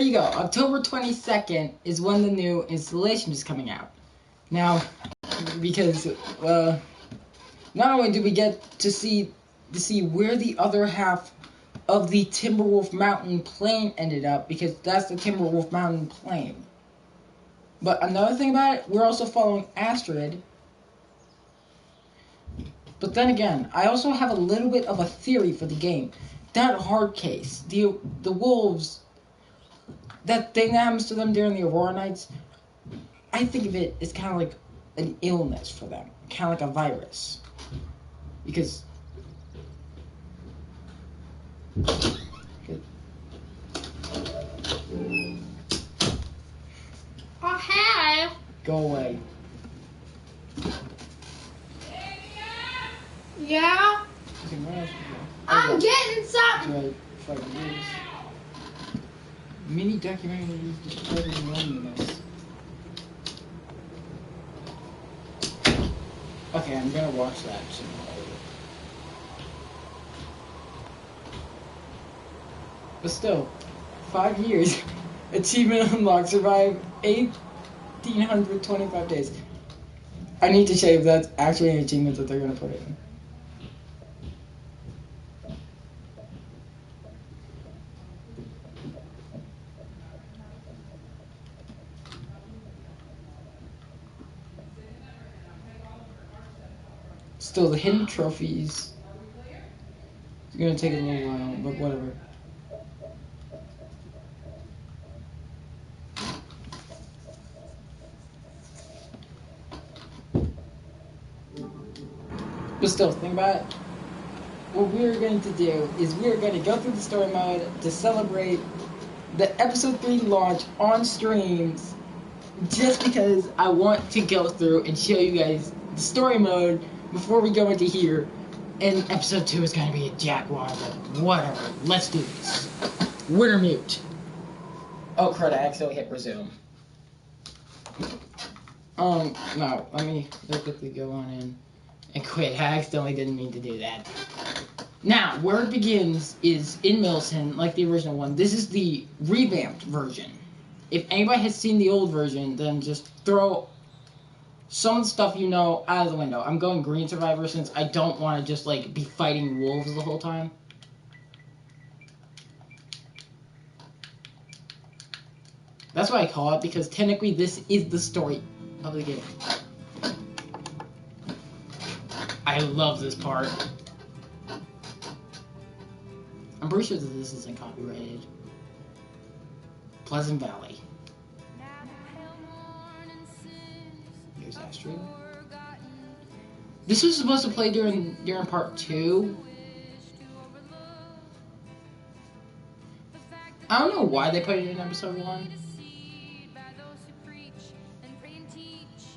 There you go. October 22nd is when the new installation is coming out. Now, because not only do we get to see where the other half of the Timberwolf Mountain Plain ended up, because that's the Timberwolf Mountain Plain. But another thing about it, we're also following Astrid. But then again, I also have a little bit of a theory for the game. That hard case, the wolves, that thing that happens to them during the Aurora Nights, I think of it as kind of like an illness for them, kind of like a virus. Because oh, hey. Go away. Yeah? I'm getting something. Mini documentary describing loneliness. Okay, I'm gonna watch that soon. But still, 5 years. Achievement unlocked. Survive 1,825 days. I need to show you if that's actually an achievement that they're gonna put in. Still, the hidden trophies. It's gonna take a little while, but whatever. But still, think about it. What we're going to do is we're going to go through the story mode to celebrate the episode 3 launch on streams, just because I want to go through and show you guys the story mode before we go into here. And episode 2 is going to be a jaguar, but whatever. Let's do this. Wintermute. Oh crud, I accidentally hit resume. No, let me quickly go on in and quit. I accidentally didn't mean to do that. Now, where it begins is in Milton, like the original one. This is the revamped version. If anybody has seen the old version, then just throw some of the stuff you know out of the window. I'm going Green Survivor since I don't want to just like be fighting wolves the whole time. That's what I call it, because technically this is the story of the game. I love this part. I'm pretty sure that this isn't copyrighted. Pleasant Valley. Here's Astrid. This was supposed to play during part 2. I don't know why they put it in episode 1.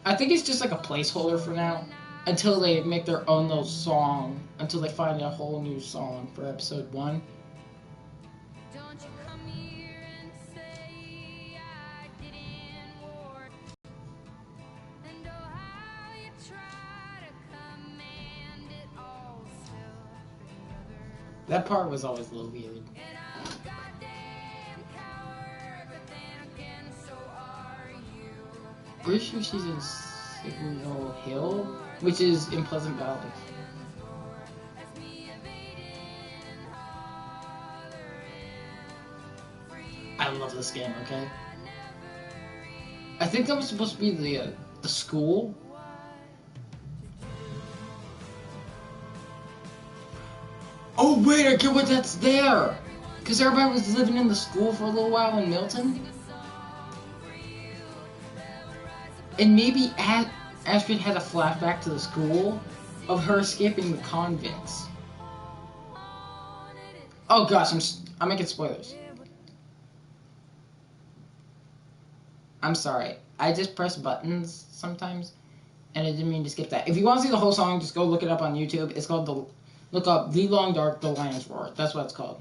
I think it's just like a placeholder for now, until they make their own little song, until they find a whole new song for episode 1. That part was always a little weird. Pretty sure she's in Signal Hill, which is in Pleasant Valley. I love this game, okay? I think that was supposed to be the school. Oh wait, I get what that's there! Because everybody was living in the school for a little while in Milton. And maybe Astrid had a flashback to the school of her escaping the convicts. Oh gosh, I'm making spoilers. I'm sorry. I just press buttons sometimes, and I didn't mean to skip that. If you want to see the whole song, just go look it up on YouTube. It's called look up The Long Dark, The Lion's Roar. That's what it's called.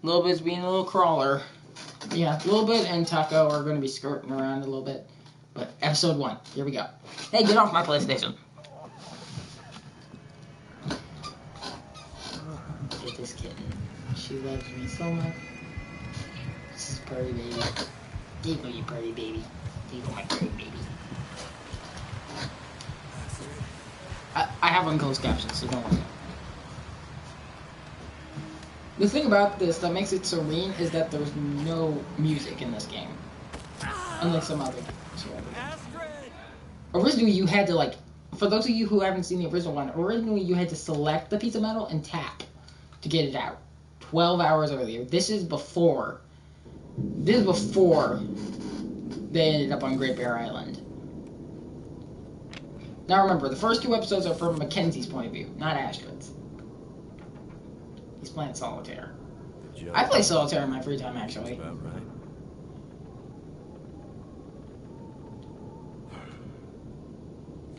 Little bit's being a little crawler. Yeah, Little Bit and Taco are going to be skirting around a little bit. But episode 1, here we go. Hey, get off my PlayStation. Get this kitten. She loves me so much. This is Purry Baby. There you go, you Purry Baby. There you go, my Purry Baby. I have on closed captions, so don't worry. The thing about this that makes it serene is that there's no music in this game. Unlike some other games. Originally, you had to, like, for those of you who haven't seen the original one, originally you had to select the piece of metal and tap to get it out. 12 hours earlier. This is before they ended up on Great Bear Island. Now remember, the first 2 episodes are from Mackenzie's point of view, not Astrid's. He's playing solitaire. I play solitaire in my free time, actually. About right.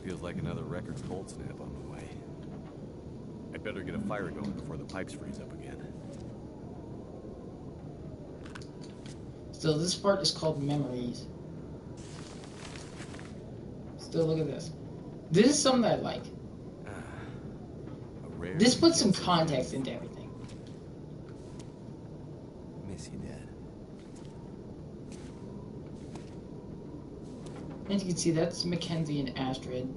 Feels like another record cold snap on the way. I'd better get a fire going before the pipes freeze up again. Still, this part is called Memories. Still, look at this. This is something I like. This puts some context into everything. Miss you, Dad. As you can see, that's Mackenzie and Astrid.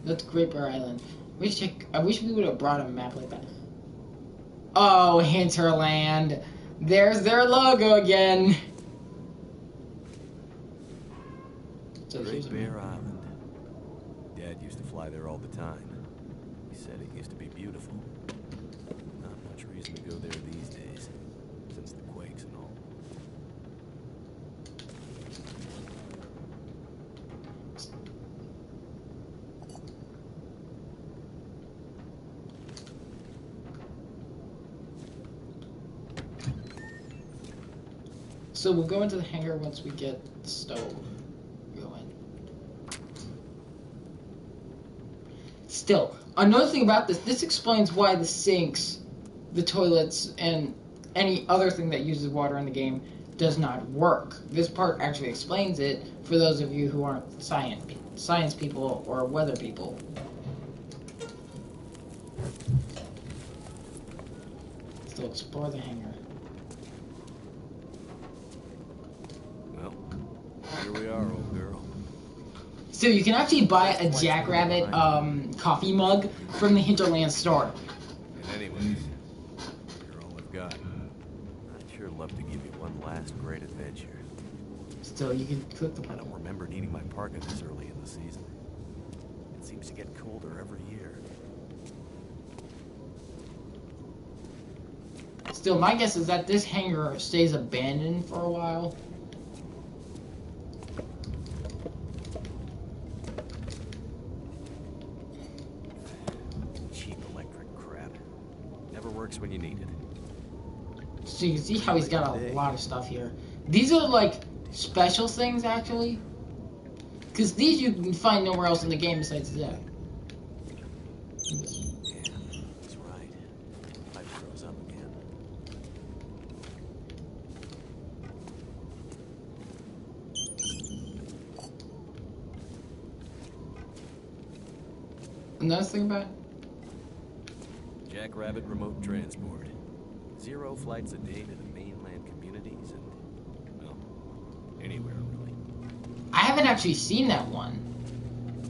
That's Great Bear Island. I wish we would have brought a map like that. Oh, Hinterland. There's their logo again. So Great Bear Island. Dad used to fly there all the time. He said it used to be beautiful. Not much reason to go there these days, since the quakes and all. So we'll go into the hangar once we get the stove going. Still, another thing about this explains why the sinks, the toilets, and any other thing that uses water in the game does not work. This part actually explains it for those of you who aren't science people or weather people. Still, explore the hangar. Well, here we are, old girl. So you can actually buy a Jackrabbit coffee mug from the Hinterland store. And anyways, you're all I've got. I'd sure love to give you one last great adventure. Still, you can click the I button. don't remember needing my parka this early in the season. It seems to get colder every year. Still, my guess is that this hangar stays abandoned for a while. Cheap electric crap. Never works when you need it. So you can see how he's got a lot of stuff here. These are like special things, actually. Because these you can find nowhere else in the game besides that. Yeah, that's right. Pipe froze up again. Another thing about it, Jackrabbit remote transport. 0 flights a day to the mainland communities and, well, anywhere really. I haven't actually seen that one.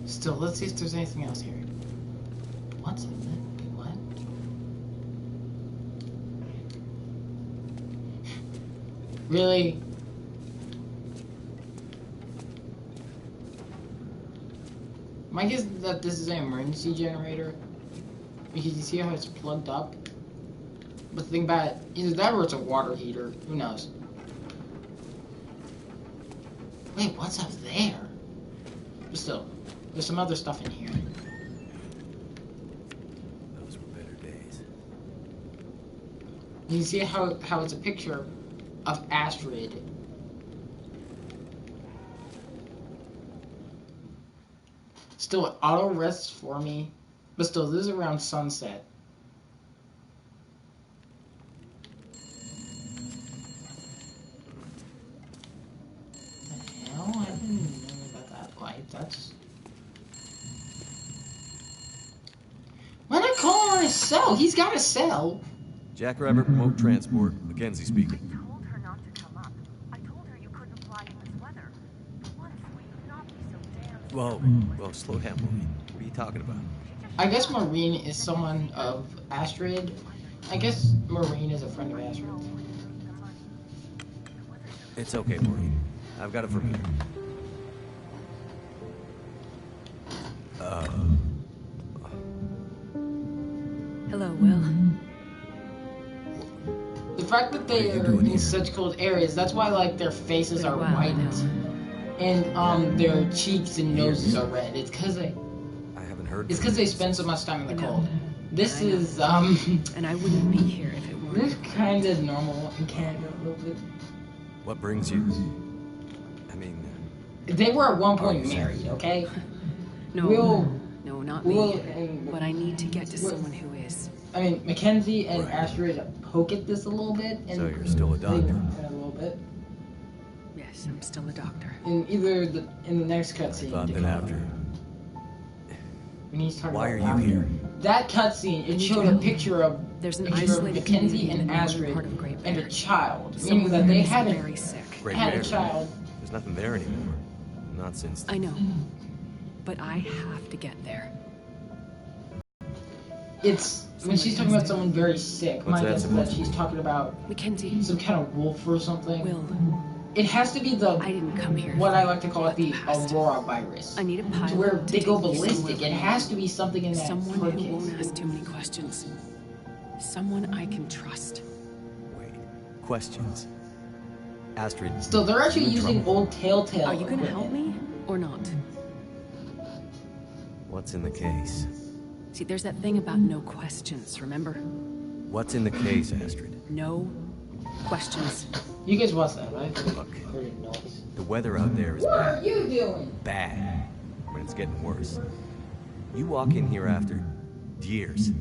Still, let's see if there's anything else here. What's in it? What? Really? My guess is that this is an emergency generator. Because you see how it's plugged up? But the thing about it, either that or it's a water heater. Who knows? Wait, what's up there? But still, there's some other stuff in here. Those were better days. You can see how it's a picture of Astrid. Still, it auto rests for me. But still, this is around sunset. The hell? I didn't know about that light. That's... Why not call him on his cell? He's got a cell. Jackrabbit Remote Transport. Mackenzie speaking. I told her not to come up. I told her you couldn't fly in this weather. What if we could not be so damn Whoa, slow down, Maureen. What are you talking about? I guess Maureen is someone of Astrid. I guess Maureen is a friend of Astrid. It's okay, Maureen. I've got it from here. Hello, Will. The fact that they are in such cold areas, that's why like their faces are white and their cheeks and noses are red. It's because they It's because they spend so much time in the cold. This is and I wouldn't be here if it weren't. This is kind of normal in Canada a little bit. What brings you? I mean, they were at one point married, okay? No, not me. But I need to get to someone who is. I mean, Mackenzie and Astrid poke at this a little bit, and so you're still a doctor. A little bit. Yes, I'm still a doctor. In the next cutscene. Thought that after. When he's talking Why about are you here? That cutscene, it showed a picture of Mackenzie and Astrid and a child, meaning that they had a child. There's nothing there anymore. Not since. I know, but I have to get there. It's when she's talking about someone very sick. My guess is that she's talking about Mackenzie, some kind of wolf or something. Will. It has to be the. I didn't come here. What I like to call it the Aurora virus. I need a pilot to where they go take me ballistic. It has to be something in that. Someone who won't ask too many questions. Someone I can trust. Wait, questions? Astrid. So they're actually using old Telltale. Are you gonna help me or not? What's in the case? See, there's that thing about no questions, remember? What's in the case, Astrid? No questions. You guys watched that, right? Look, the weather out there is What bad. are you doing? Bad. But it's getting worse. You walk in here after years.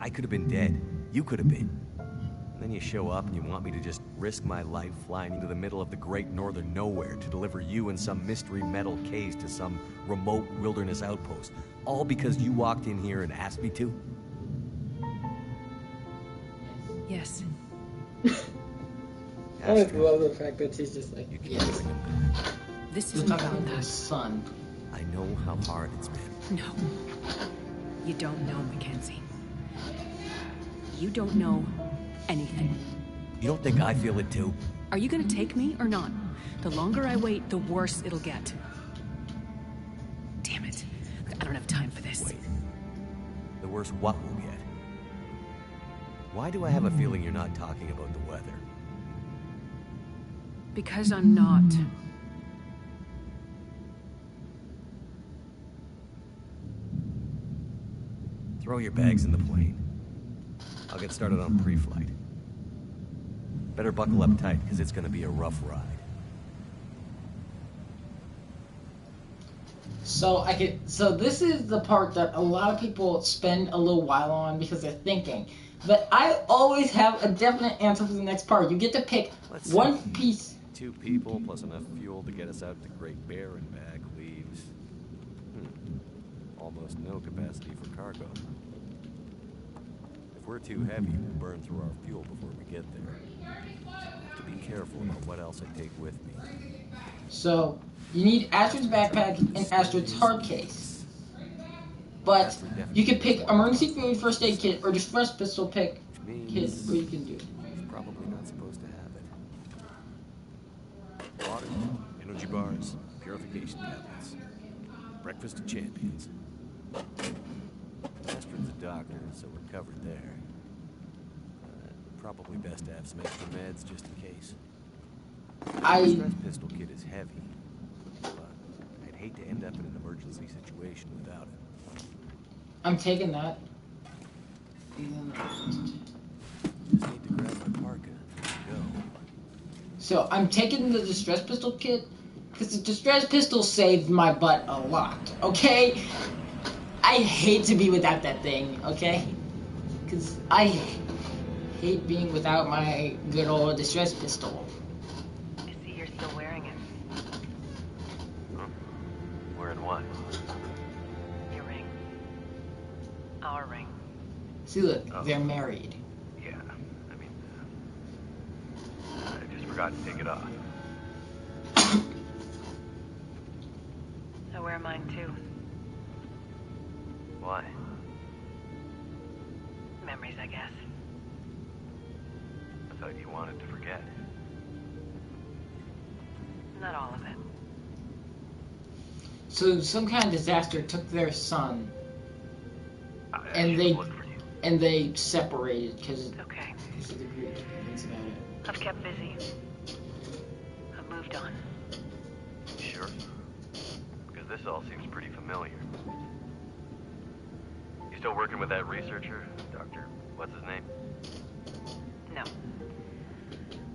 I could have been dead. You could have been. And then you show up and you want me to just risk my life flying into the middle of the great northern nowhere to deliver you in some mystery metal case to some remote wilderness outpost. All because you walked in here and asked me to? Yes. I just love the fact that she's just like, yes. This isn't about that. that. Son. I know how hard it's been. No. You don't know, Mackenzie. You don't know anything. You don't think I feel it too? Are you gonna take me or not? The longer I wait, the worse it'll get. Damn it. I don't have time for this. Wait. The worse what we'll get? Why do I have a feeling you're not talking about the weather? Because I'm not. Throw your bags in the plane. I'll get started on pre-flight. Better buckle up tight, because it's gonna be a rough ride. So this is the part that a lot of people spend a little while on because they're thinking. But I always have a definite answer for the next part. You get to pick one piece. 2 people plus enough fuel to get us out to Great Bear and back leaves almost no capacity for cargo. If we're too heavy, we'll burn through our fuel before we get there. Have to be careful about what else I take with me. So you need Astrid's backpack and Astrid's hard case. But you can pick emergency food, first aid kit, or distress pistol kit, where you can do it. Probably not supposed to have it. Water, energy bars, purification tablets, breakfast of champions. Astrid's a doctor, so we're covered there. Probably best to have some extra meds just in case. The distress pistol kit is heavy, but I'd hate to end up in an emergency situation without it. I'm taking that. Just need to grab my parka. Go. So I'm taking the distress pistol kit because the distress pistol saved my butt a lot. Okay, I hate to be without that thing. Okay, because I hate being without my good old distress pistol. I see you're still wearing it. Huh? Wearing what? Your ring. Our ring. See, look, they're married. Yeah. forgot to take it off. I wear mine too. Why? Memories, I guess. I thought you wanted to forget. Not all of it. So some kind of disaster took their son, I and should they look for you. separated because Okay. of the group. Things about it. I've kept busy. I've moved on. Sure? Because this all seems pretty familiar. You still working with that researcher? Dr. What's his name? No.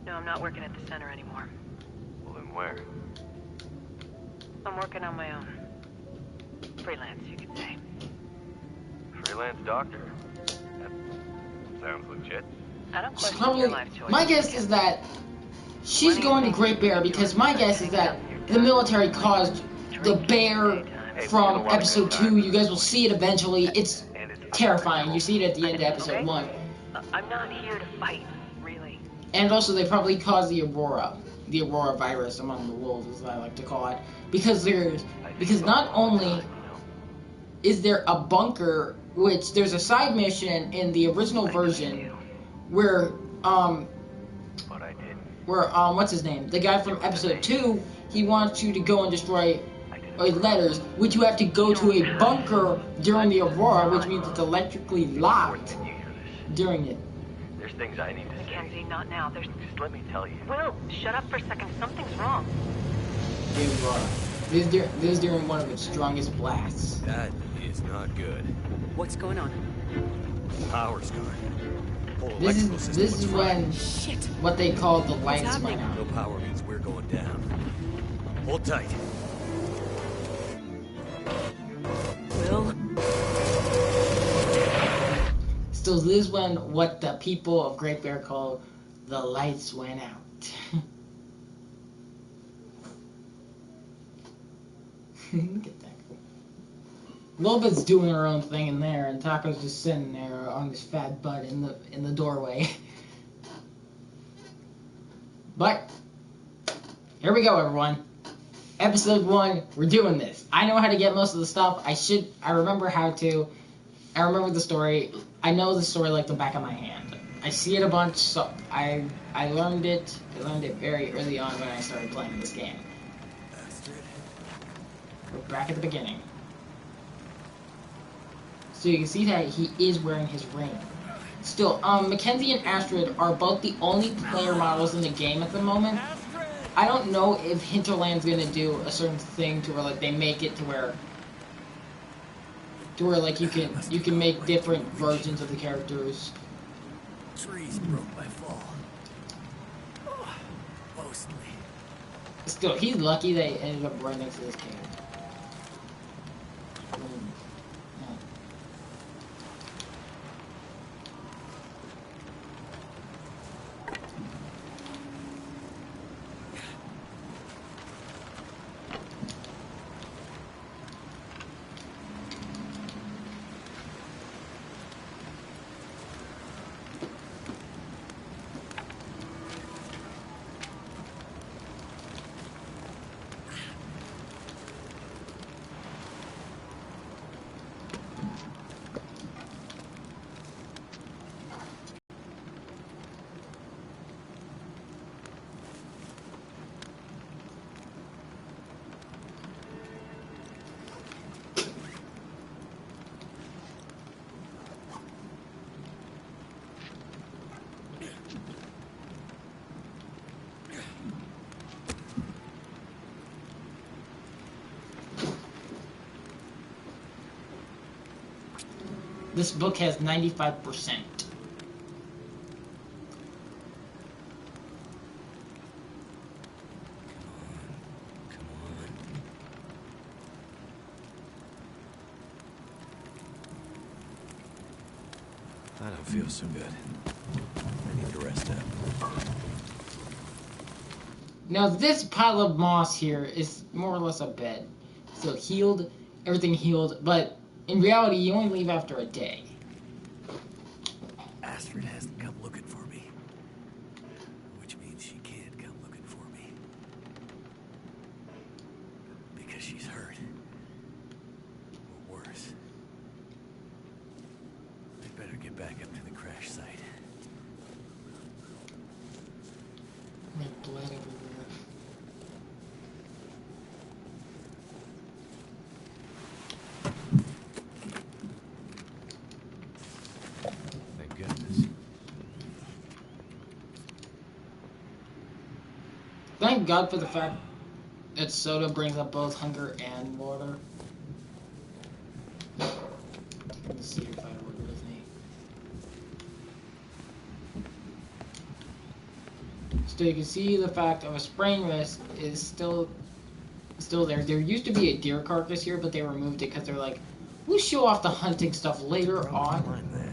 No, I'm not working at the center anymore. Well, then where? I'm working on my own. Freelance, you could say. Freelance doctor? That sounds legit. I don't question Probably, your life choices. my guess is that she's going to Great Bear because my guess is that the military caused the bear from episode 2. You guys will see it eventually. It's terrifying. You see it at the end of episode 1. I'm not here to fight, really. And also, they probably caused the Aurora virus among the wolves, as I like to call it, because not only is there a bunker, which there's a side mission in the original version where But I didn't. what's his name? The guy from episode 2, he wants you to go and destroy letters, which you have to go to a bunker during the Aurora, which means it's electrically locked during it. There's things I need to say. Mackenzie, not now. There's... Just let me tell you. Will, shut up for a second. Something's wrong. The Aurora. This is during one of its strongest blasts. That is not good. What's going on? Power's gone. Whole This electrical system is was fried. when Shit. what they call the lights happening? went out. No power means we're going down. Hold tight. Will? So this is when what the people of Great Bear call the lights went out. Look at that. Lobet's doing her own thing in there, and Taco's just sitting there on his fat butt in the doorway. But here we go, everyone. Episode 1, we're doing this. I know how to get most of the stuff. I remember how to. I remember the story. I know the story like the back of my hand. I see it a bunch, so I learned it. I learned it very early on when I started playing this game. We're back at the beginning. So you can see that he is wearing his ring. Still, Mackenzie and Astrid are both the only player models in the game at the moment. I don't know if Hinterland's gonna do a certain thing to where like they make it to where like you can make different versions of the characters. Trees broke my fall. Mostly. Still, he's lucky they ended up right next to this cave. This book has 95%. I don't feel so good. I need to rest up. Now this pile of moss here is more or less a bed. So healed, everything healed, but in reality you only leave after a day. Astrid hasn't come looking for me. Which means she can't come guess she's hurt. Or worse. I'd better get back up to the crash site. Like blood everywhere. Thank goodness. Thank God for the fact that soda brings up both hunger and water. Let's see if I order with me. So you can see the fact of a sprain wrist is still there. There used to be a deer carcass here, but they removed it because they're like, we'll show off the hunting stuff later on. Climb that.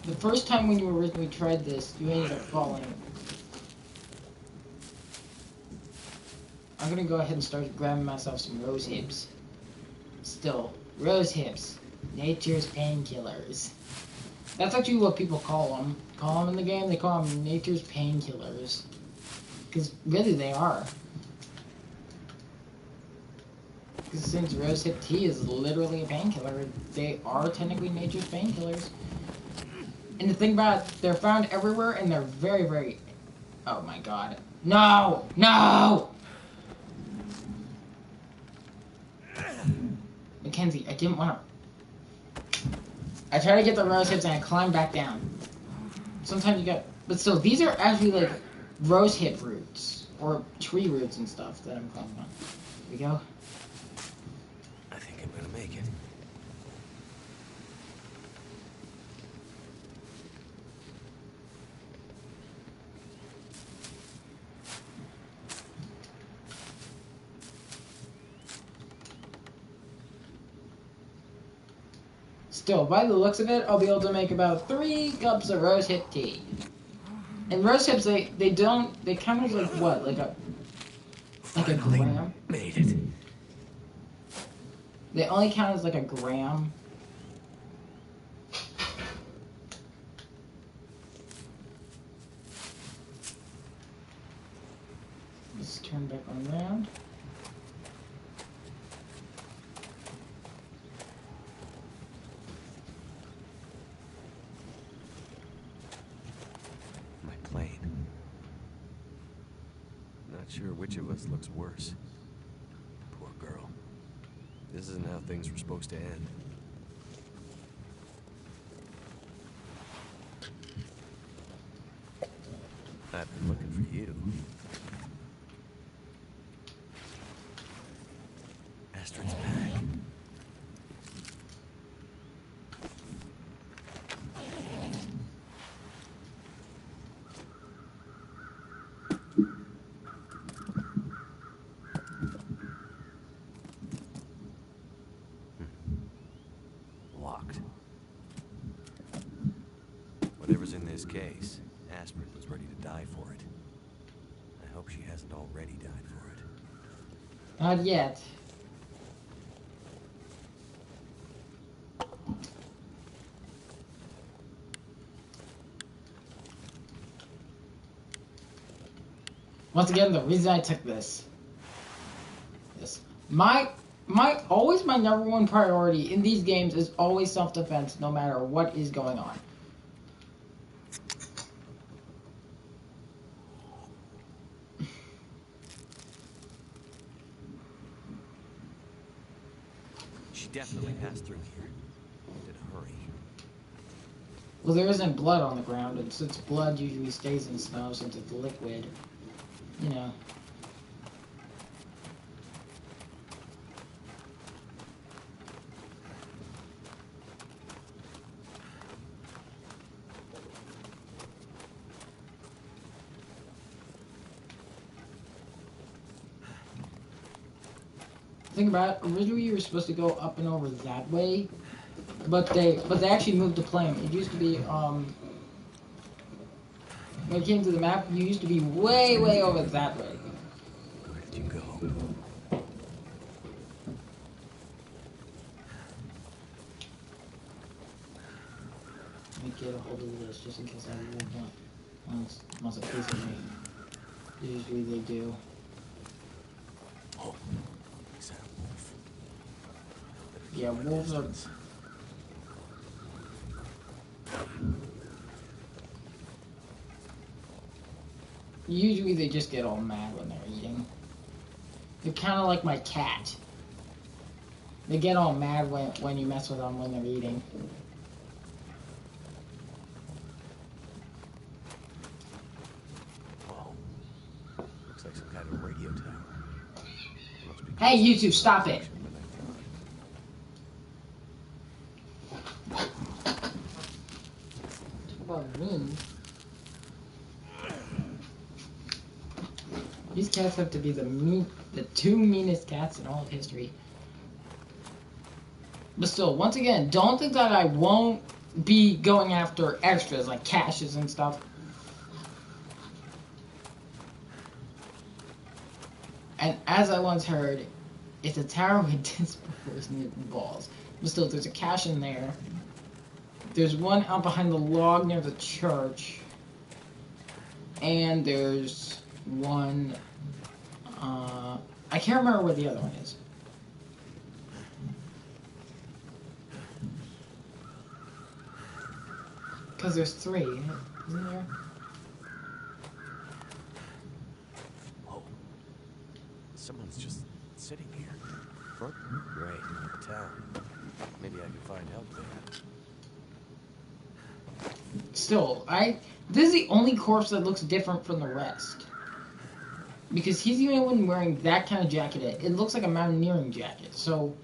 The first time when you originally tried this, you ended up falling. I'm gonna go ahead and start grabbing myself some rose hips. Still, rose hips. Nature's painkillers. That's actually what people call them. In the game, they call them nature's painkillers. Because really they are. Because since rose hip tea is literally a painkiller, they are technically nature's painkillers. And the thing about it, they're found everywhere and they're very, very... Oh my god. No! No! Mackenzie, I didn't want to... I tried to get the rose hips and I climbed back down. Sometimes you get... But still, these are actually like rose hip roots. Or tree roots and stuff that I'm climbing on. Here we go. I think I'm gonna make it. Still, by the looks of it, I'll be able to make about 3 cups of rose hip tea. And rose hips, they count as like what? Like a gram? Made it. They only count as like a gram. Let's turn back around. Not sure which of us looks worse. Poor girl. This isn't how things were supposed to end. I've been looking for you. Astrid's back. Locked. Whatever's in this case, Astrid was ready to die for it. I hope she hasn't already died for it. Not yet. Once again, the reason I took this. My number one priority in these games is always self-defense, no matter what is going on. She definitely passed through here. In a hurry. Well, there isn't blood on the ground, and since blood usually stays in snow since it's liquid, you know. Think about it, originally you were supposed to go up and over that way, but they actually moved the plane. It used to be when it came to the map, you used to be way over that way. Where did you go? get a hold of this just in case that wolf wants a piece of me. Usually they do. Oh, is that a wolf? Yeah, wolves are... Usually they just get all mad when they're eating. They're kind of like my cat. They get all mad when you mess with them when they're eating. Whoa. Looks like some kind of radio tower. Hey, you two, stop it! Talk about mean. These cats have to be the two meanest cats in all of history. But still, once again, don't think that I won't be going after extras like caches and stuff. And as I once heard, it's a tower with disproportionate balls. But still, there's a cache in there. There's one out behind the log near the church. And there's one... I can't remember where the other one is. Because there's three, isn't there? Whoa. Someone's just sitting here. Front? Great. Town. Maybe I can find help there. Still, this is the only corpse that looks different from the rest. Because he's the only one wearing that kind of jacket. It looks like a mountaineering jacket, so...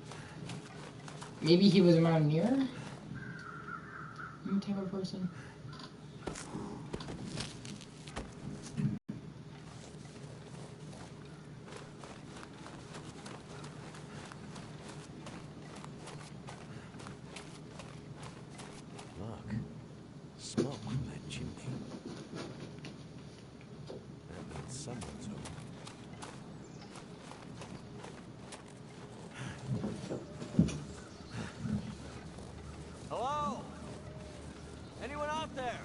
Maybe he was a mountaineer? Type of person. Look. Smoke from that chimney. That means someone's home. Hello? Anyone out there?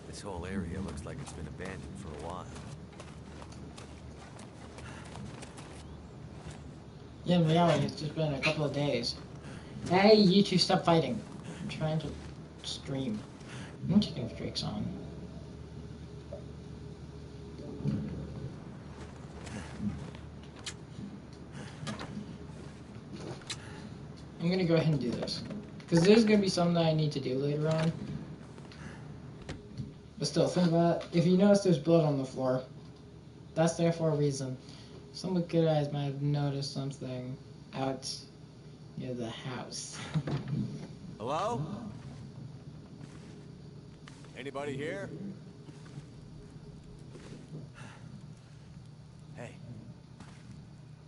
This whole area looks like it's been abandoned for a while. Yeah, in reality, it's just been a couple of days. Hey, you two, stop fighting. I'm trying to stream. I'm checking if Drake's on. I'm gonna go ahead and do this. Because there's gonna be something that I need to do later on. But still, think about it. If you notice there's blood on the floor, that's there for a reason. Some with good eyes might have noticed something out near the house. Hello? Anybody here? Hey.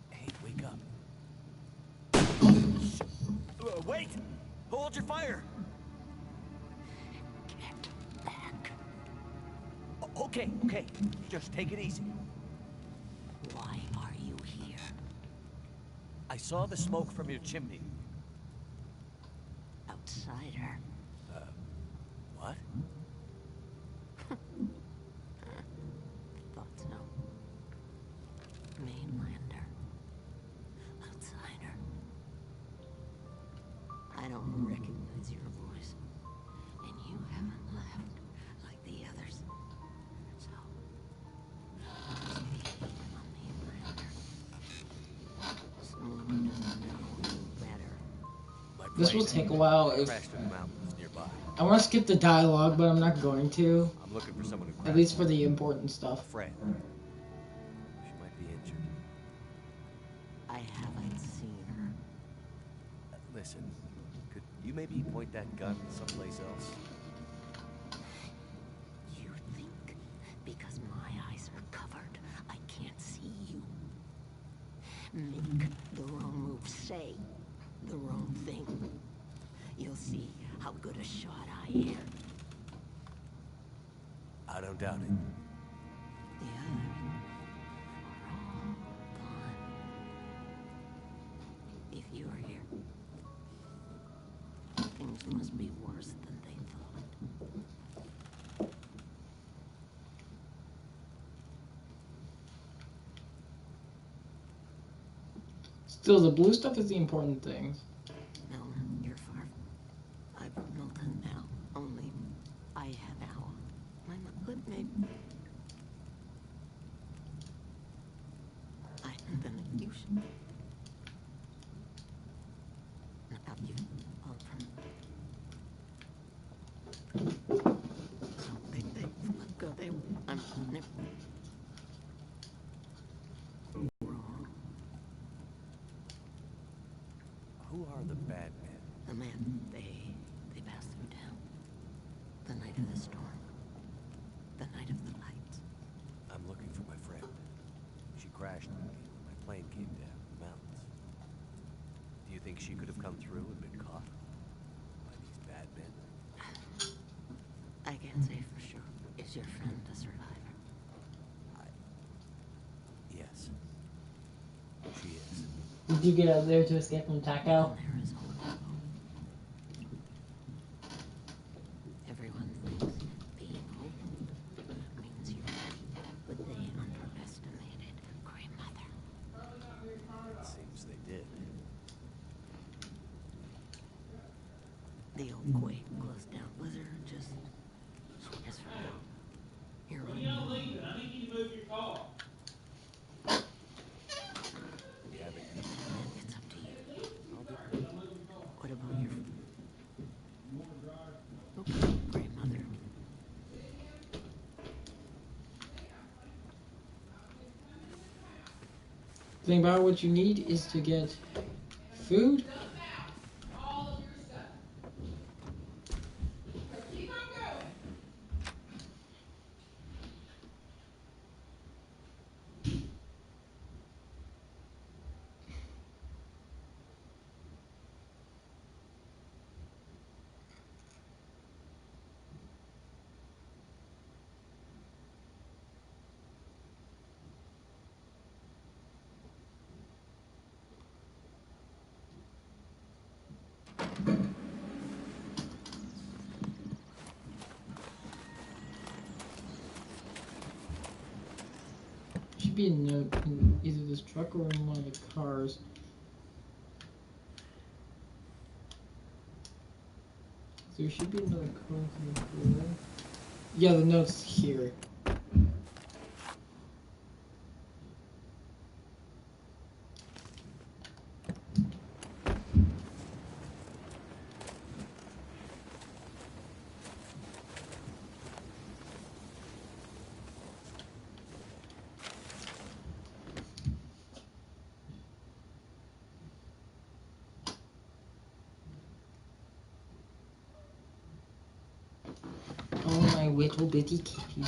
Hey, wake up. Wait! Hold your fire! Get back. Okay. Just take it easy. Why are you here? I saw the smoke from your chimney. Outsider. What? Thought so. Mainlander. Outsider. I don't recognize your voice. And you haven't left like the others. So, must be a mainlander. Someone who doesn't know you better. This will take a while if... Crashed in the mountains nearby. I want to skip the dialogue, but I'm not going to. I'm looking for someone who crashed. At least for the important stuff. A friend. She might be injured. I haven't seen her. Listen, could you maybe point that gun someplace else? You think because my eyes are covered, I can't see you? Make the wrong move, say the wrong thing. You'll see how good a shot I am. I don't doubt it. The others are all gone. must be worse than they thought. Still, the blue stuff is the important thing. No, you're far. I've Milton now. Only I have Al. I'm a good neighbor. I'm the you should. Now you all from. So they let go. I'm wrong. Who are the bad men? The man they passed through town. The night of the storm. The night of the lights. I'm looking for my friend. She crashed with me when my plane came down in the mountains. Do you think she could have come through and been caught by these bad men? I can't say for sure. Is your friend a survivor? Yes. She is. Did you get out there to escape from Taco? There is hope. Everyone thinks being old means you're ready, but they underestimated grandmother. It seems they did. The old quake closed down blizzard just as for now. You're on your own. You have it. It's up to you. What about your okay, grandmother? The thing about what you need is to get food. Should be a note in either this truck or in one of the cars. So there should be another car here. Yeah, the note's here. Oh my little bitty kitty.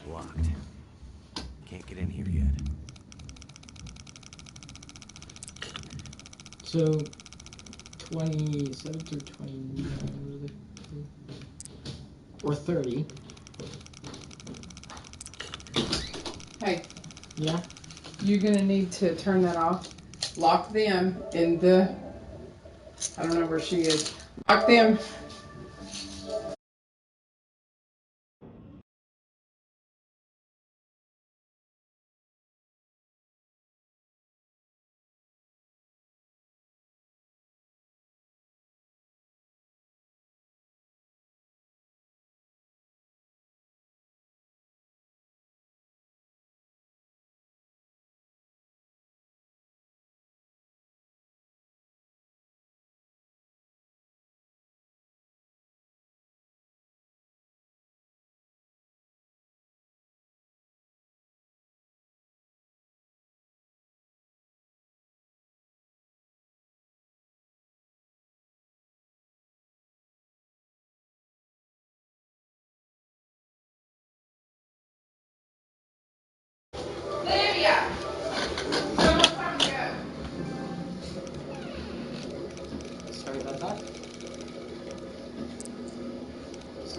Locked. Can't get in here yet. So 27 or 29 or 30. Hey, Yeah. you're gonna need to turn that off. Lock them in the. I don't know where she is. Lock them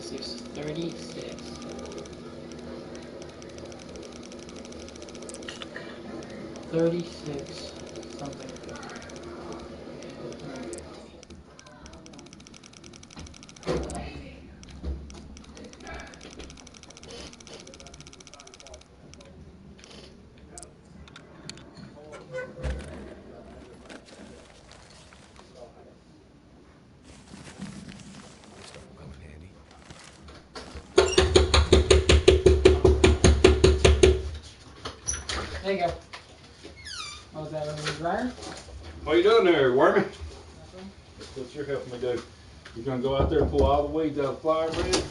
36. 36. 36 something. Come in handy. There you go. Oh, is that under the dryer? What are you doing there, Wormy? That's what you're helping me do. You're gonna go out there and pull all the weeds out of the flower bed?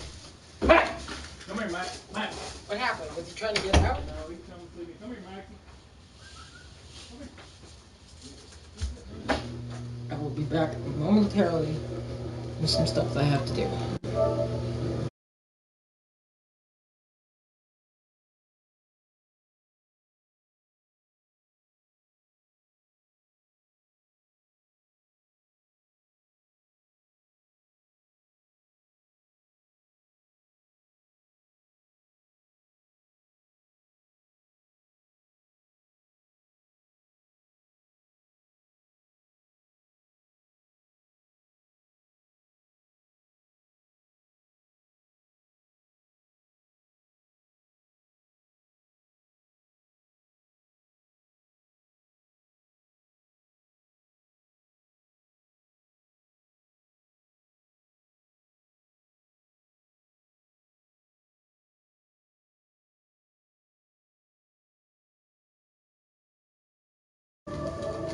Matt! Come here, Matt. Matt, what happened? Was he trying to get out? No, he's coming to me. Come here, Mackie. I will be back momentarily with some stuff that I have to do.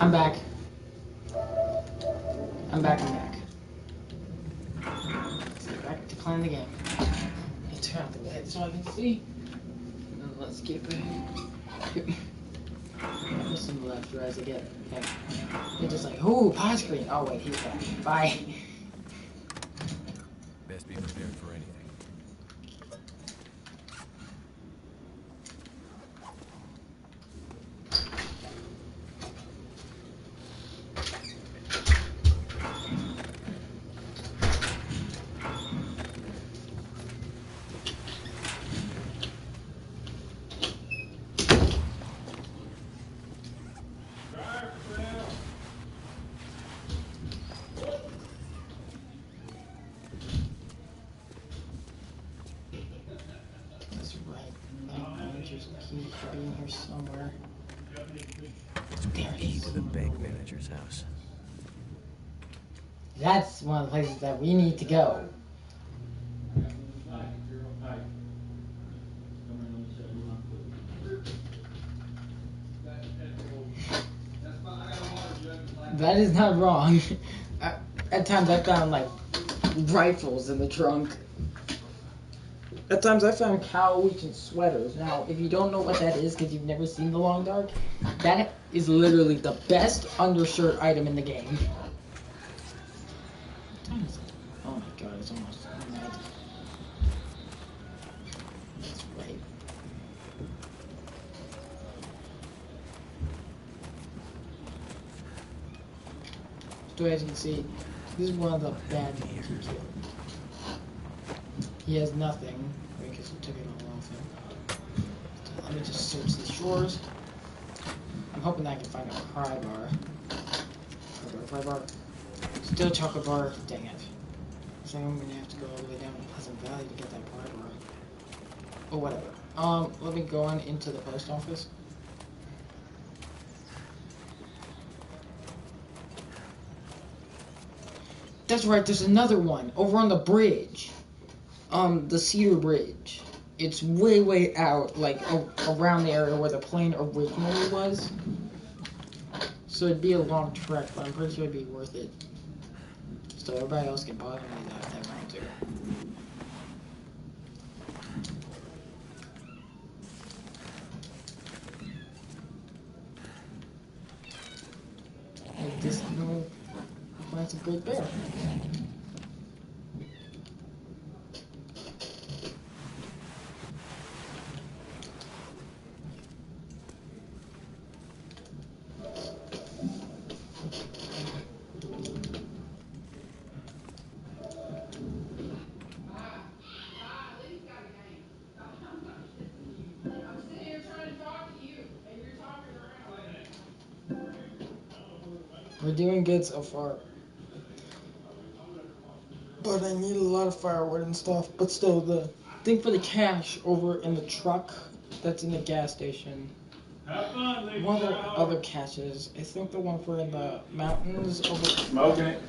I'm back. I'm back. Let's get back to playing the game. Let's turn off the light so I can see. And then let's skip ahead. Listen to the left as I get. Okay. You're just like, ooh, pause screen. Oh wait, he's back. Bye. Best be prepared for anything. That's right. Bank manager's key should be in here somewhere. There it Key is. to the bank manager's house. That's one of the places that we need to go. That is not wrong. At times I found like rifles in the trunk. At times I found cows and sweaters. Now, if you don't know what that is because you've never seen The Long Dark, that is literally the best undershirt item in the game. What time is it? Oh my god, it's almost midnight. That's right. So as you can see, this is one of the bad things he killed. He has nothing because we took it all off him. So let me just search the shores. I'm hoping that I can find a pry bar. Pry bar. Still chocolate bar. Dang it. So I'm gonna have to go all the way down to Pleasant Valley to get that pry bar. Oh, whatever. Let me go on into the post office. That's right, there's another one over on the bridge. The Cedar Bridge. It's way out, like around the area where the plane originally was. So it'd be a long trek, but I'm pretty sure it'd be worth it. So everybody else can bother me that if they want to. Like this, no, that's a great bear. We're doing good so far. But I need a lot of firewood and stuff. But still, the thing for the cash over in the truck that's in the gas station. One of the other caches. I think the one for in the mountains over. Smoking it.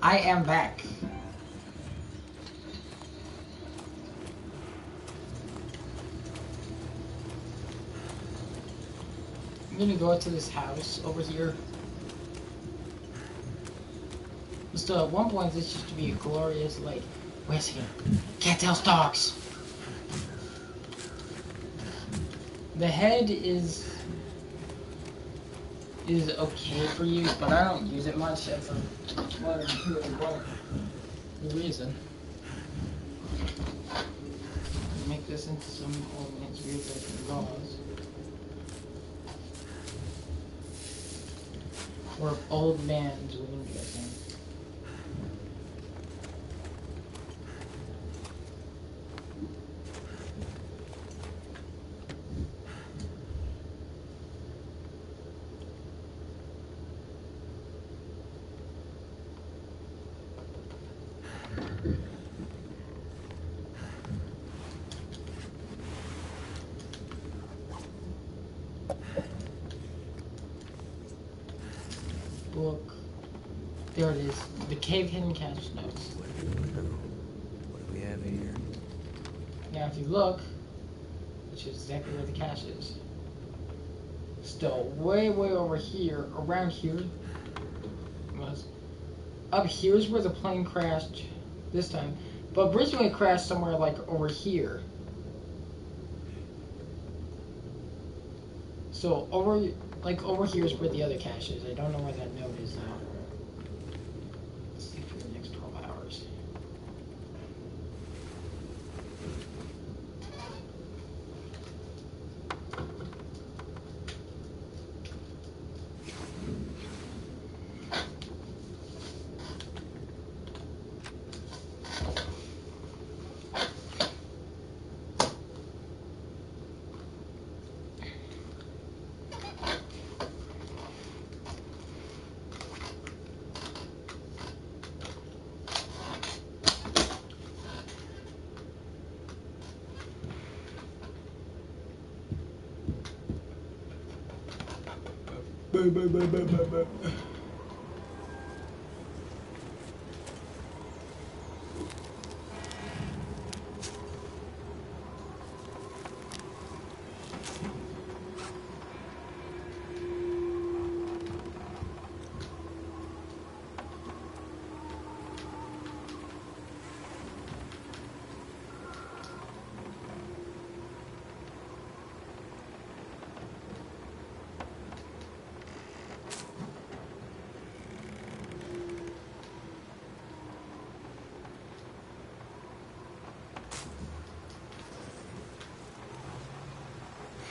I am back. I'm gonna go to this house over here. So at one point this used to be a glorious, like, wait a second, cattail stalks. The head is okay for use, but I don't use it much as a one reason. Make this into some old man's weird looking laws. Or old man's wound, I think. Book. There it is. The cave hidden cache notes. What do we have here? Now if you look, which is exactly where the cache is. Still way over here, around here. Was up here's where the plane crashed this time. But originally it crashed somewhere like over here. So over here is where the other cache is. I don't know where that node is now. Let's see for the next 12 hours.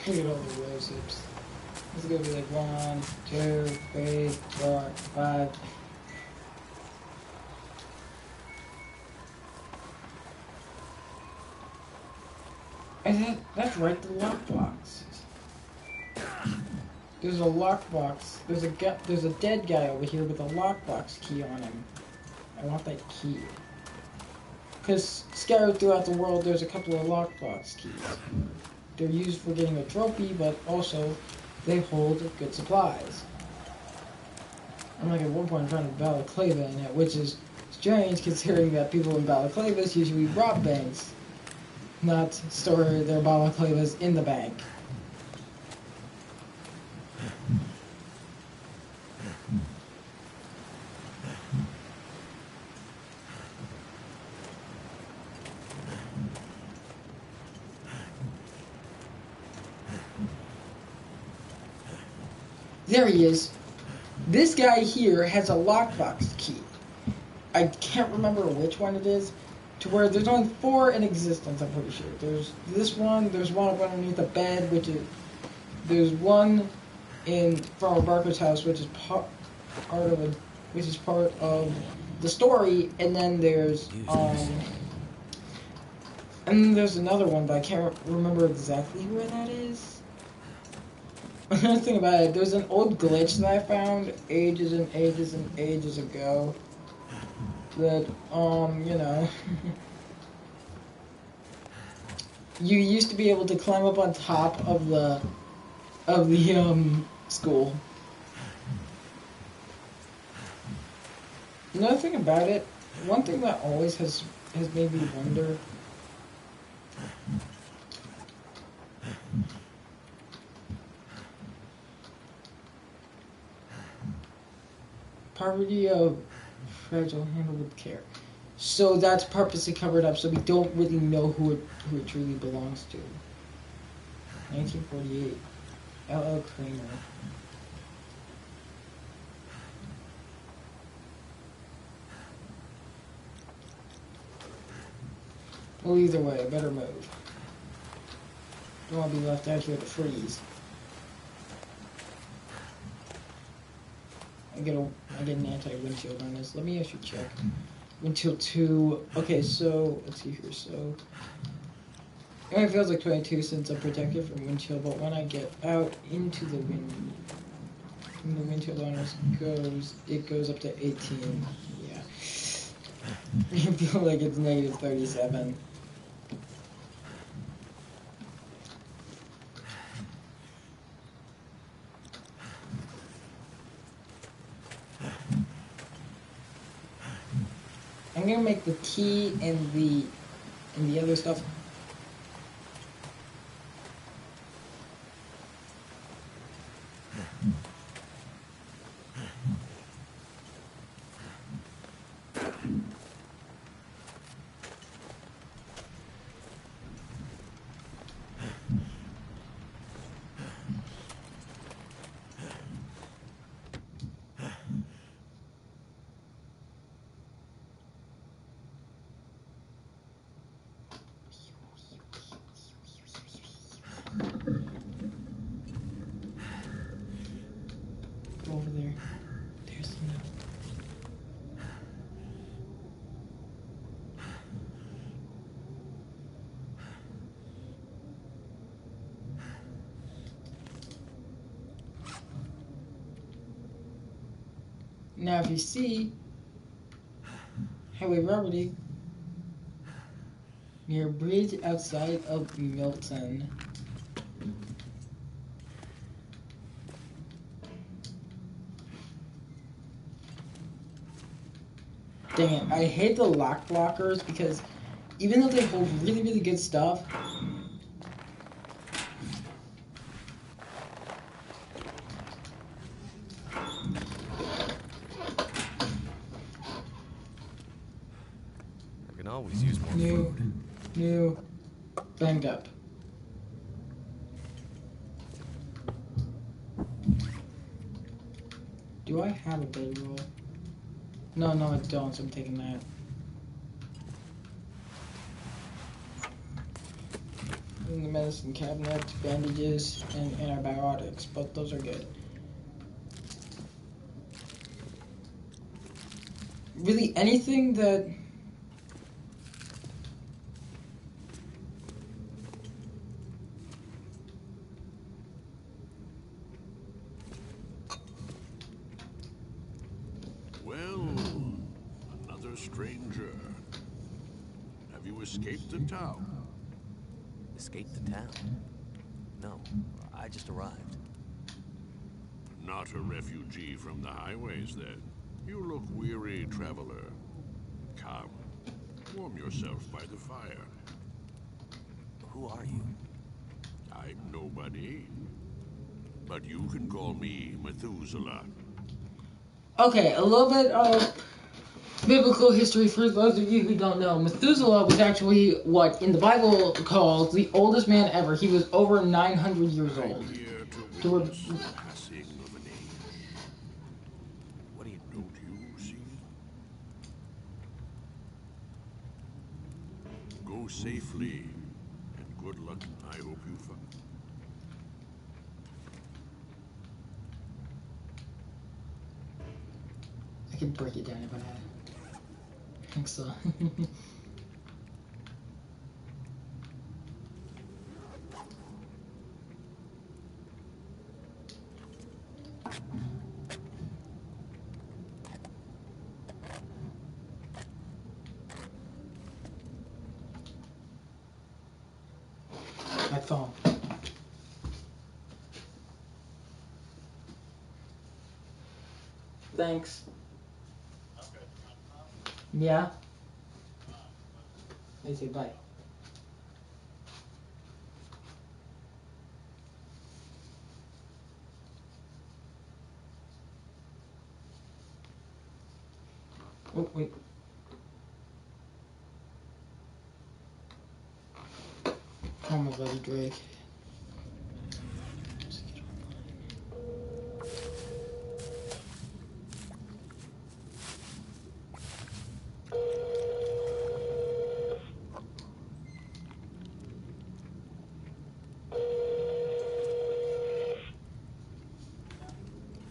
Look at all the roses. This is gonna be like 1, 2, 3, 4, 5. And that's right, the lockbox. There's a lockbox. There's a dead guy over here with a lockbox key on him. I want that key. Because scattered throughout the world, there's a couple of lockbox keys. They're used for getting a trophy, but also they hold good supplies. I'm like at one point found a balaclava in it, which is strange considering that people in balaclavas usually rob banks, not store their balaclavas in the bank. There he is. This guy here has a lockbox key. I can't remember which one it is, to where there's only 4 in existence, I'm pretty sure. There's this one, there's one up underneath the bed, there's one in Farmer Barker's house, which is part of the story, and then there's another one, but I can't remember exactly where that is. Another thing about it, there's an old glitch that I found ages and ages and ages ago that, you know, you used to be able to climb up on top of the school. Another thing about it, one thing that always has made me wonder. Property of fragile, handled with care. So that's purposely covered up, so we don't really know who it truly belongs to. 1948. L.L. Kramer. Well, either way, I better move. Don't want to be left out here to freeze. I get an anti-windshield on this. Let me actually check. Windshield 2. Okay, so let's see here. So it only feels like 22 since I'm protected from windshield, but when I get out into the wind, when the windshield on it goes up to 18. Yeah. I feel like it's negative 37. I'm gonna make the key and the other stuff. Over there. There's the note. Now, if you see highway robbery near a bridge outside of Milton. Dang it, I hate the lock blockers because even though they hold really, really good stuff, I can always use more food. new, banged up. Do I have a bedroll? No, I don't, so I'm taking that. In the medicine cabinet, bandages, and antibiotics, but those are good. Really, anything that... Well, another stranger. Have you escaped the town? Escaped the town? No, I just arrived. Not a refugee from the highways, then. You look weary, traveler. Come, warm yourself by the fire. Who are you? I'm nobody. But you can call me Methuselah. Okay, a little bit of biblical history for those of you who don't know. Methuselah was actually what in the Bible calls the oldest man ever. He was over 900 years old. I'm here to witness the passing of an age. What do you... Don't you see? Go safely, and good luck. I hope you find... I could break it down if I had. I think so. My phone. Thanks. Yeah? They say bye. Oh, wait. Oh my buddy Drake.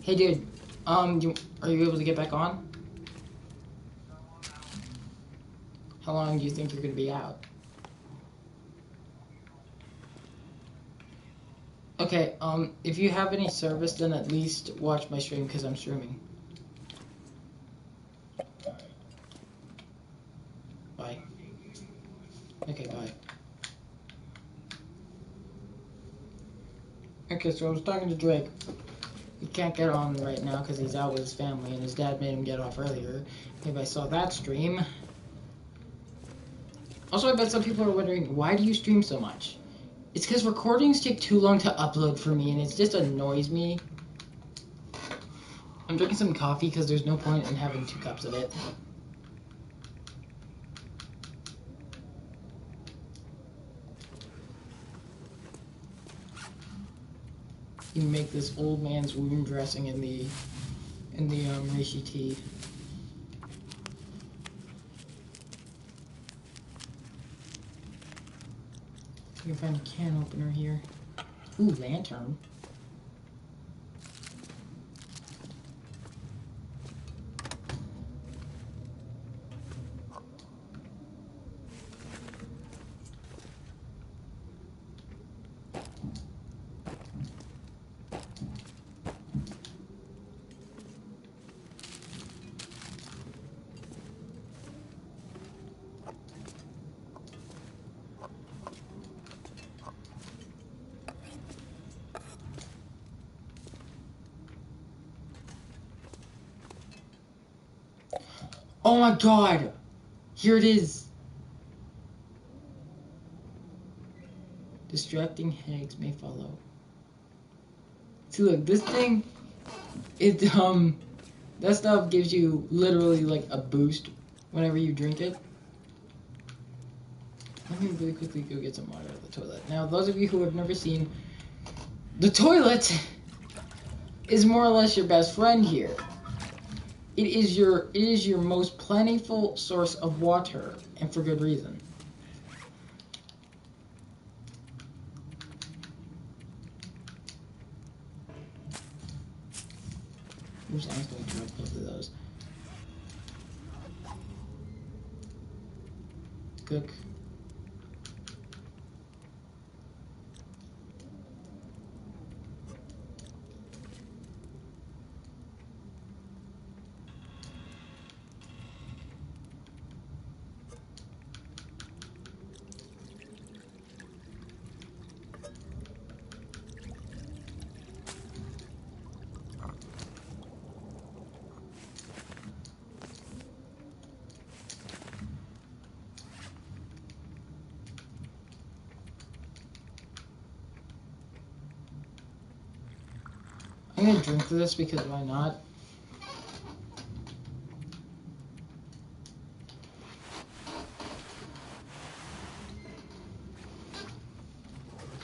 Hey dude, are you able to get back on? How long do you think you're gonna be out? Okay, if you have any service, then at least watch my stream because I'm streaming. Bye. Okay, bye. Okay, so I was talking to Drake. He can't get on right now because he's out with his family and his dad made him get off earlier. Maybe I saw that stream. Also, I bet some people are wondering, why do you stream so much? It's because recordings take too long to upload for me and it just annoys me. I'm drinking some coffee because there's no point in having 2 cups of it. You make this old man's wound dressing in the reishi tea. You can find a can opener here. Ooh, lantern. Oh my god! Here it is! Distracting headaches may follow. See, look, this thing, that stuff gives you literally like a boost whenever you drink it. Let me really quickly go get some water out of the toilet. Now, those of you who have never seen, the toilet is more or less your best friend here. It is your most plentiful source of water, and for good reason. Oops, I was going to drop both of those. Cook. I'm gonna drink this because why not?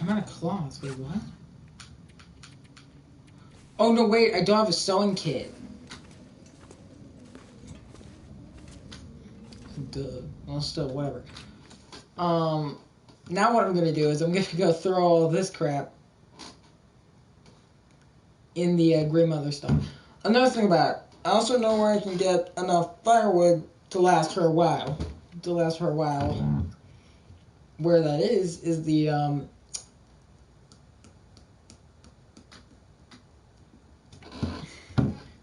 I'm out of cloths. Wait, what? Oh no, wait! I don't have a sewing kit. Duh. Well, still, whatever. Now what I'm gonna do is I'm gonna go throw all this crap in the grandmother stuff. Another thing about it, I also know where I can get enough firewood to last her a while. Where that is the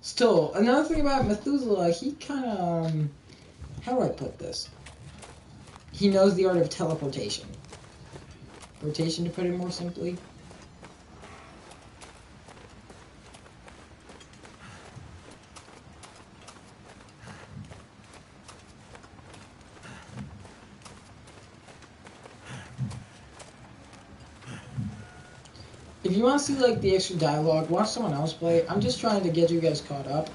Still, another thing about Methuselah, he kind of how do I put this? He knows the art of teleportation. Rotation, to put it more simply. If you want to see like the extra dialogue, watch someone else play. I'm just trying to get you guys caught up.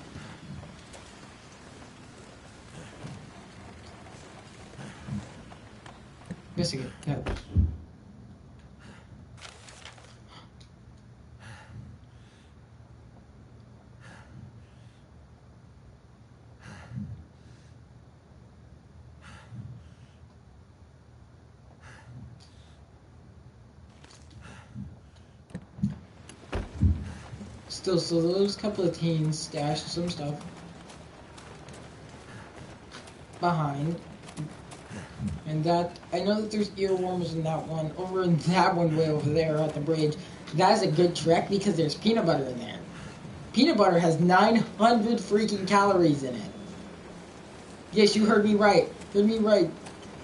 Missing it. Yeah. Still, so those couple of teens stashed some stuff behind. And that, I know that there's earworms in that one. Over in that one way over there at the bridge. That's a good trick because there's peanut butter in there. Peanut butter has 900 freaking calories in it. Yes, you heard me right. Heard me right.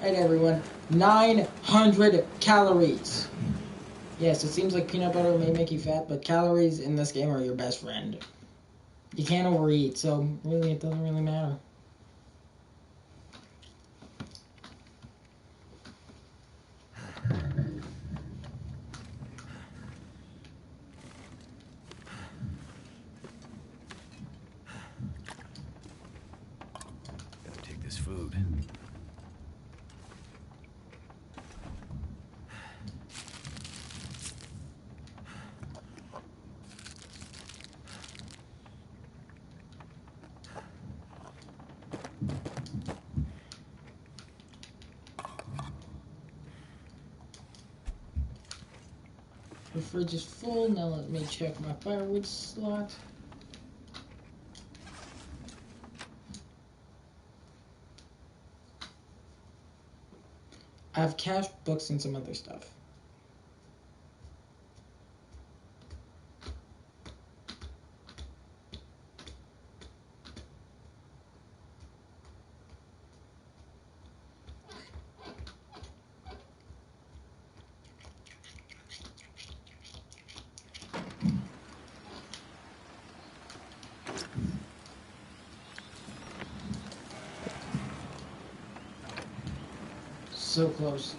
Right, everyone. 900 calories. Yes, it seems like peanut butter may make you fat, but calories in this game are your best friend. You can't overeat, so really it doesn't really matter. Gotta take this food. The fridge is full. Now let me check my firewood slot. I have cash, books, and some other stuff. So close.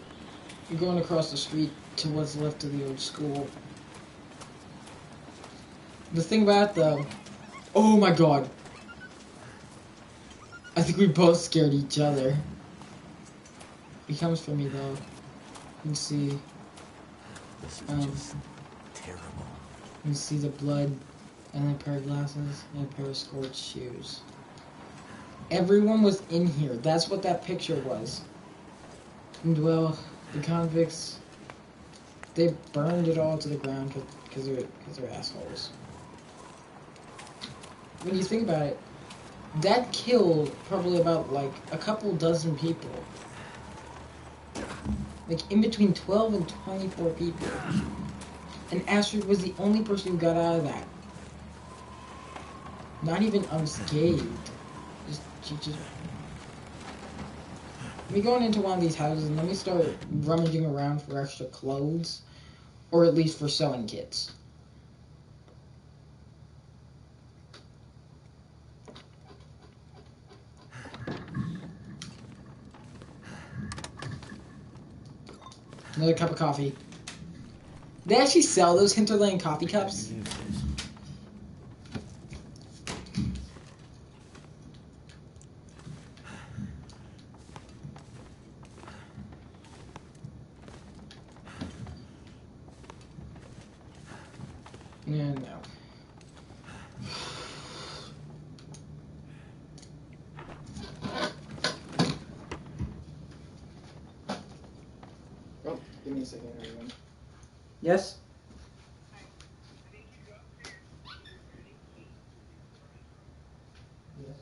You're going across the street to what's left of the old school. The thing about it, though... Oh my god. I think we both scared each other. He comes for me, though. You can see... This is just terrible. You can see the blood, and a pair of glasses, and a pair of scorched shoes. Everyone was in here. That's what that picture was. And well, the convicts, they burned it all to the ground because they're assholes. When you think about it, that killed probably about like a couple dozen people. Like in between 12 and 24 people. And Astrid was the only person who got out of that. Not even unscathed. She just... Let me go into one of these houses and let me start rummaging around for extra clothes. Or at least for sewing kits. Another cup of coffee. They actually sell those Hinterland coffee cups. Yeah, no. Oh, give me a second, everyone. Yes? Yes.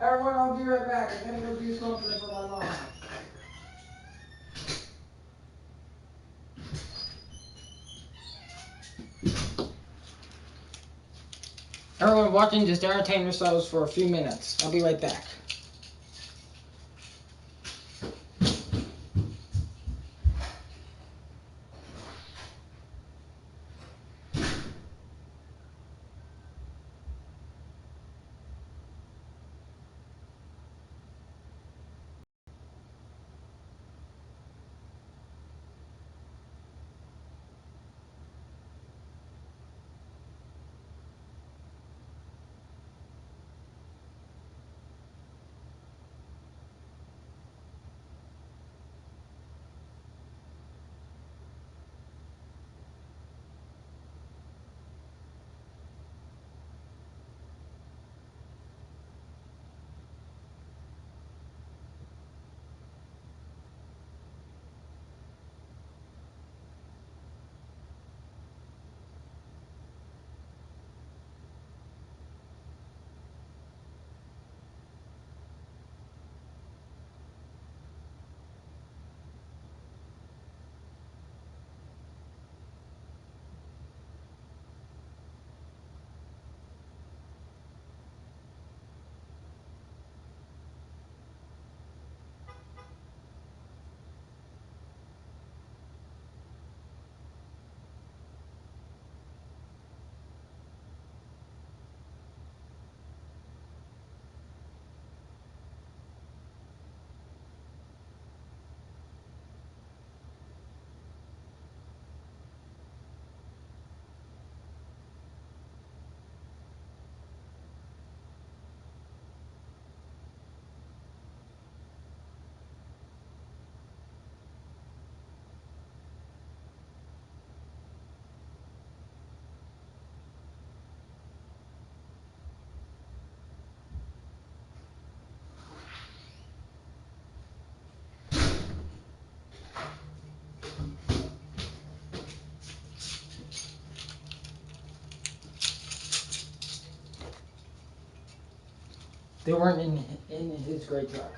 Everyone, I'll be right back. I'm gonna go do something for my mom. Everyone watching, just entertain yourselves for a few minutes. I'll be right back. They weren't in his gray truck.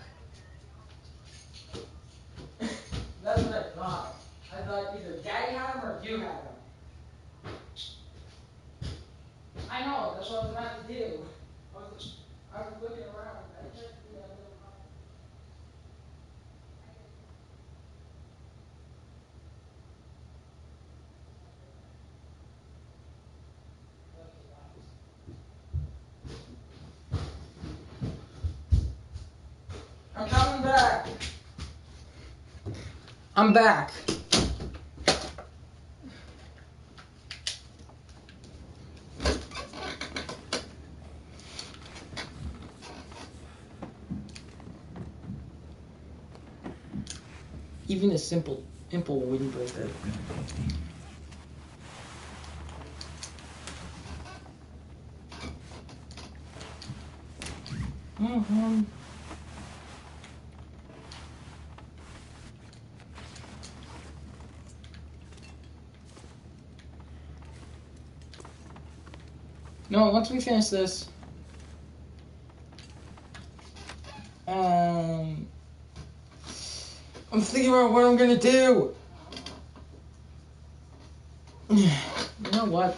That's what I thought. I thought either Daddy had him or you had him. I know, that's what I was about to do. I was looking around. I checked the little box. I'm coming back. I'm back. Even a simple windbreaker. Mm-hmm. No, once we finish this, I'm thinking about what I'm gonna do. You know what?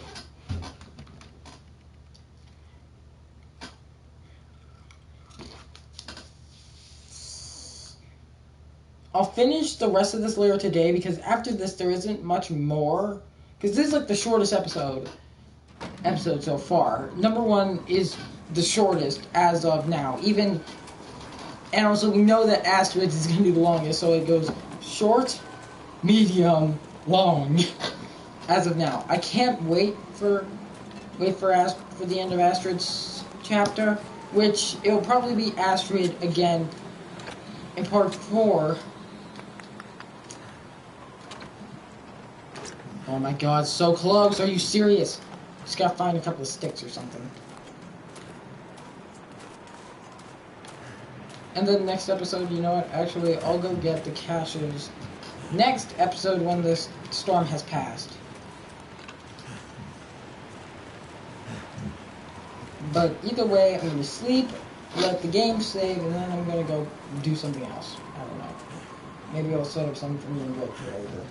I'll finish the rest of this later today because after this there isn't much more. Because this is like the shortest episode so far. Number 1 is the shortest as of now. And also we know that Asteroids is going to be the longest, so it goes short, medium, long as of now. I can't wait for the end of Asteroids chapter, which it'll probably be Asteroid again in part 4. Oh my god, so close. Are you serious? Just gotta find a couple of sticks or something. And then next episode, you know what? Actually, I'll go get the caches next episode when this storm has passed. But either way, I'm gonna sleep, let the game save, and then I'm gonna go do something else. I don't know. Maybe I'll set up something for me and Drake for later.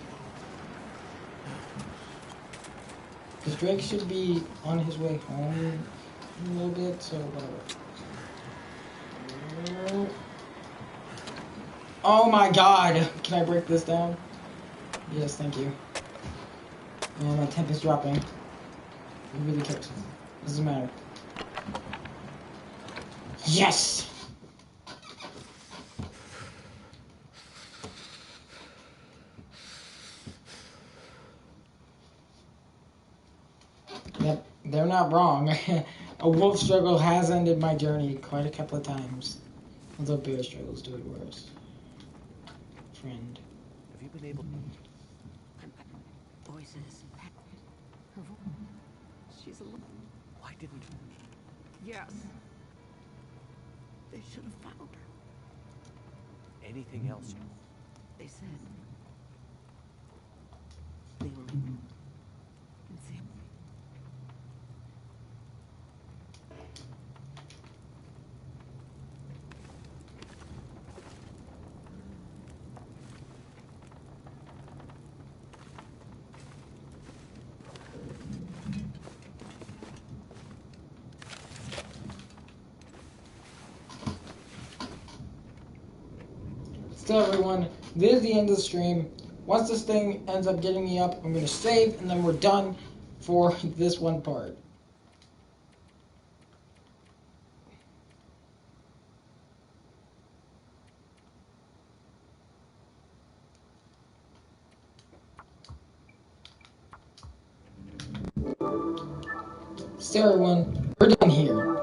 Because Drake should be on his way home in a little bit, so whatever. Oh my god! Can I break this down? Yes, thank you. Oh, my temp is dropping. Who really cares? Doesn't matter. Yes! Yep, they're not wrong. A wolf struggle has ended my journey quite a couple of times. Although bear struggles do it worse. Friend. Have you been able... Voices. Her voice. She's alone. Why didn't... Yes. They should have found her. Anything else? They said. The only can see. Still, everyone, this is the end of the stream. Once this thing ends up getting me up, I'm going to save, and then we're done for this one part. Still, everyone, we're done here.